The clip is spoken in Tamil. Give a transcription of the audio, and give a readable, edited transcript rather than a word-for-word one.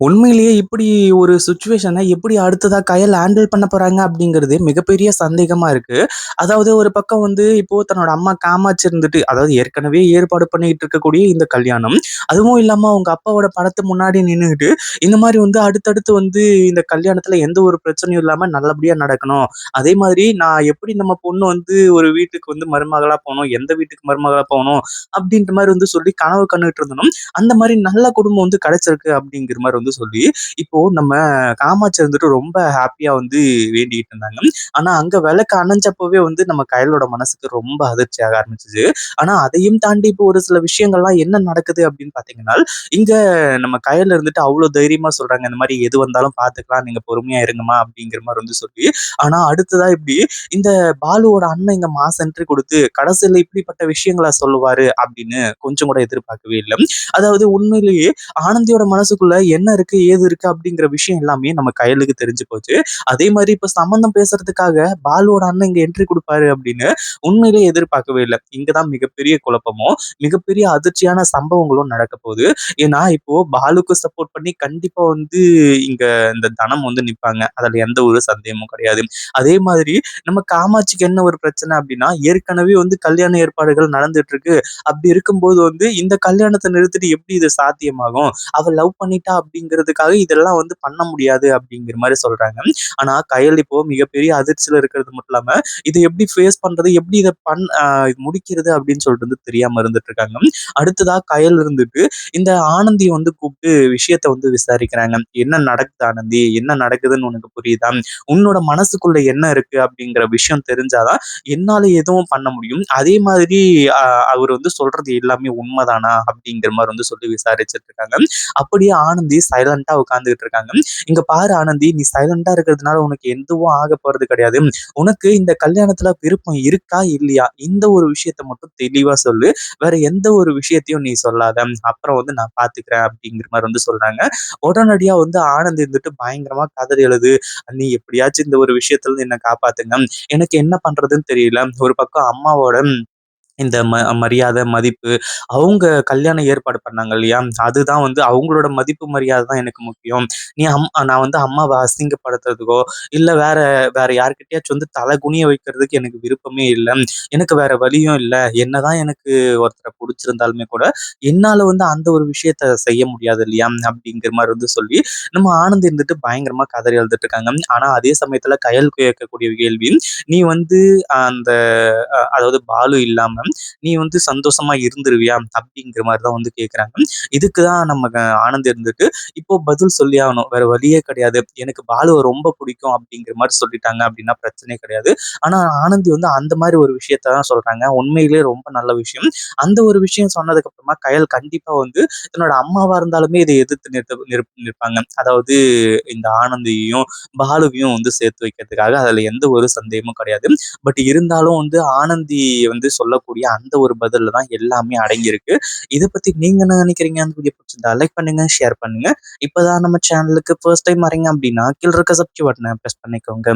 உண்மையிலேயே இப்படி ஒரு சிச்சுவேஷன எப்படி அடுத்ததா கையால ஹேண்டில் பண்ண போறாங்க அப்படிங்கிறதே மிகப்பெரிய சந்தேகமா இருக்கு. அதாவது ஒரு பக்கம் வந்து இப்போ தன்னோட அம்மா காமாட்சி இருந்துட்டு, அதாவது ஏற்கனவே ஏற்பாடு பண்ணிட்டு இருக்கக்கூடிய இந்த கல்யாணம். அதுவும் இல்லாம அவங்க அப்பாவோட படத்து முன்னாடி நின்னுகிட்டு, இந்த மாரி வந்து அடுத்தடுத்து வந்து இந்த கல்யாணத்துல எந்த ஒரு பிரச்சனையும் இல்லாம நல்லபடியா நடக்கணும். அதே மாதிரி நான் எப்படி நம்ம பொண்ணு வந்து ஒரு வீட்டுக்கு வந்து மருமகளா போணும், எந்த வீட்டுக்கு மருமகளா போணும் அப்படின்ற மாரி வந்து சொல்லி கனவு கண்டுட்டு இருந்தோம். அந்த மாரி நல்ல குடும்பம் வந்து கிடைச்சிருக்கு அப்படிங்கிற மாரி வந்து சொல்லி, இப்போ நம்ம காமாட்சி வந்துட்டு ரொம்ப ஹேப்பியா வந்து வேண்டிட்டு இருந்தாங்க. ஆனா அங்க விளக்கு அணைஞ்சப்பவே வந்து நம்ம கயலோட மனசுக்கு ரொம்ப அதிர்ச்சியாக ஆரம்பிச்சுது. ஆனா அதையும் தாண்டி இப்போ ஒரு சில விஷயங்கள்லாம் என்ன நடக்குது அப்படின்னு பார்த்தீங்கன்னா, இங்க நம்ம கயல் இருந்துட்டு அவ்ளோ தைரியமா சொல்றாங்க. இந்த மாரி எது வந்தாலும் பார்த்துக்கலாம். நீங்க பொறுமையா இருங்கம்மா அப்படிங்கிற மாரி வந்து சொல்லி, ஆனா அடுத்ததா இப்படி இந்த பாலுவோட அண்ணன் இங்க மாஸ் என்ட்ரி குடுத்து, கடைசியில இப்படிப்பட்ட விஷயங்கள சொல்லுவாரு அப்படின்னு கொஞ்சம் கூட எதிர்பார்க்கவே இல்ல. அதாவது உண்மையிலேயே ஆனந்தியோட மனசுக்குள்ள என்ன இருக்கு, ஏது இருக்கு அப்படிங்கிற விஷயம் எல்லாமே நம்ம கயலுக்கு தெரிஞ்சு போச்சு. அதே மாரி இப்ப சம்மந்தம் பேசுறதுக்காக பாலுவோட அண்ணன் இங்க என்ட்ரி குடுப்பாரு அப்படின்னு உண்மையிலேயே எதிர்பார்க்கவே இல்ல. இங்க தான் மிகப்பெரிய குழப்பமும், மிகப்பெரிய அதிர்ச்சியான சம்பவங்களும் நடக்க போகுது. ஏன்னா, இப்போ பாலுக்கு சப்போர்ட் பண்ணி கண்டிப்பா வந்து இங்க இந்த தனம் வந்து நிப்பாங்க. அதுல எந்த ஒரு சந்தேகமும் கிடையாது. அதே மாதிரி நம்ம காமாட்சிக்கு என்ன ஒரு பிரச்சனை அப்படின்னா, ஏற்கனவே வந்து கல்யாண ஏற்பாடுகள் நடந்துட்டு இருக்கு. அப்படி இருக்கும்போது வந்து இந்த கல்யாணத்த நிறுத்திட்டு எப்படி இது சாத்தியமாகும்? அவ லவ் பண்ணிட்டா அப்படிங்கிறதுக்காக இதெல்லாம் வந்து பண்ண முடியாது அப்படிங்கிற மாரி சொல்றாங்க. ஆனா கயல் இப்போ மிகப்பெரிய அதிர்ச்சியில இருக்கிறது மட்டும் இல்லாம, இத எப்படி ஃபேஸ் பண்றது? எப்படி இத முடிக்கிறது அப்படின்னு சொல்லிட்டு வந்து தெரியாம இருந்துட்டு இருக்காங்க. அடுத்ததா கயல் இருந்துட்டு இந்த ஆனந்திய வந்து கூப்பிட்டு விஷயத்த வந்து விசாரிக்கிறாங்க. "என்ன நடக்குது ஆனந்தி? என்ன நடக்குதுன்னு உனக்கு புரியுதா? உன்னோட மனசுக்குள்ள என்ன இருக்கு?" அப்படிங்கிற விஷயம் தெரிஞ்சா தான் என்னால எதுவும் பண்ண முடியும். அதே மாதிரி அ அவரு வந்து சொல்றது எல்லாமே உண்மைதானா? அப்படிங்கிற மாரி வந்து சொல்லி விசாரிச்சுட்டு இருக்காங்க. அப்படியே ஆனந்தி சைலன்ட்டா உட்கார்ந்துகிட்டு இருக்காங்க. "இங்க பாரு ஆனந்தி, நீ சைலன்ட்டா இருக்கிறதுனால உனக்கு எதுவும் ஆகப் போறது கிடையாது. உனக்கு இந்த கல்யாணத்துல விருப்பம் இருக்கா? இல்லையா? இந்த ஒரு விஷயத்த மட்டும் தெளிவா சொல்லு. வேற எந்த ஒரு விஷயத்தையும் நீ சொல்லாத. அப்புறம் வந்து நான் பார்த்துக்கிறேன்." அப்படிங்கிற மாரி வந்து சொல்றாங்க. உடனடியா வந்து ஆனந்த் இருந்துட்டு பயங்கரமா கதறி அழுது, "அண்ணி எப்படியாச்சும் இந்த ஒரு விஷயத்துல இருந்து என்ன காப்பாத்துங்க. எனக்கு என்ன பண்றதுன்னு தெரியல." ஒரு பக்கம் அம்மாவோட இந்த மரியாதை, மதிப்பு, அவங்க கல்யாணம் ஏற்பாடு பண்ணாங்க இல்லையா? அதுதான் வந்து அவங்களோட மதிப்பு, மரியாதை தான் எனக்கு முக்கியம். நான் வந்து அம்மாவ அசிங்கப்படுத்துறதுக்கோ, இல்ல வேற வேற யார்கிட்டயாச்சும் வந்து தலை குனிய வைக்கிறதுக்கு எனக்கு விருப்பமே இல்ல. எனக்கு வேற வழியும் இல்ல. என்னதான் எனக்கு ஒருத்தர புடிச்சிருந்தாலுமே கூட, என்னால வந்து அந்த ஒரு விஷயத்த செய்ய முடியாது இல்லையா? அப்படிங்கிற மாரி வந்து சொல்லி, நம்ம ஆனந்த் இருந்துட்டு பயங்கரமா கதறி அழுதுட்டு இருக்காங்க. ஆனா அதே சமயத்துல கயல் கேட்கக்கூடிய கேள்வி, "நீ வந்து அந்த அதாவது பாலு இல்லாம நீ வந்து சந்தோஷமா இருந்துருவியா?" அப்படிங்கிற மாரி தான் வந்து கேட்குறாங்க. இதுக்கு தான் நம்ம ஆனந்த் இருந்துட்டு, இப்போ பதில் சொல்லியே ஆகணும். வேற வழியே கிடையாது. எனக்கு பாலுவ ரொம்ப பிடிக்கும் அப்படிங்கிற மாரி சொல்லிட்டாங்க அப்படின்னா பிரச்சனையே கிடையாது. ஆனா ஆனந்தி வந்து அந்த மாரி ஒரு விஷயத்த தான் சொல்றாங்க. உண்மையிலேயே ரொம்ப நல்ல விஷயம். அந்த ஒரு விஷயம் சொன்னதுக்கு அப்புறமா கயல் கண்டிப்பா வந்து தன்னோட அம்மாவா இருந்தாலுமே இதை எதிர்த்து நிற்பாங்க. அதாவது இந்த ஆனந்தியையும், பாலுவையும் வந்து சேர்த்து வைக்கிறதுக்காக அதுல எந்த ஒரு சந்தேகமும் கிடையாது. பட் இருந்தாலும் வந்து ஆனந்தி வந்து சொல்லக்கூடிய அந்த ஒரு பதில்ல தான் எல்லாமே அடங்கியிருக்கு. இத பத்தி நீங்க என்ன நினைக்கிறீங்க? அந்த வீடியோ பிடிச்சிருந்தா லைக் பண்ணுங்க, ஷேர் பண்ணுங்க. இப்பதான் நம்ம சேனலுக்கு ஃபர்ஸ்ட் டைம் வரீங்க அப்படின்னா, கீழ இருக்க சப்ஸ்கிரைப் பட்டன பிரஸ் பண்ணிக்கோங்க.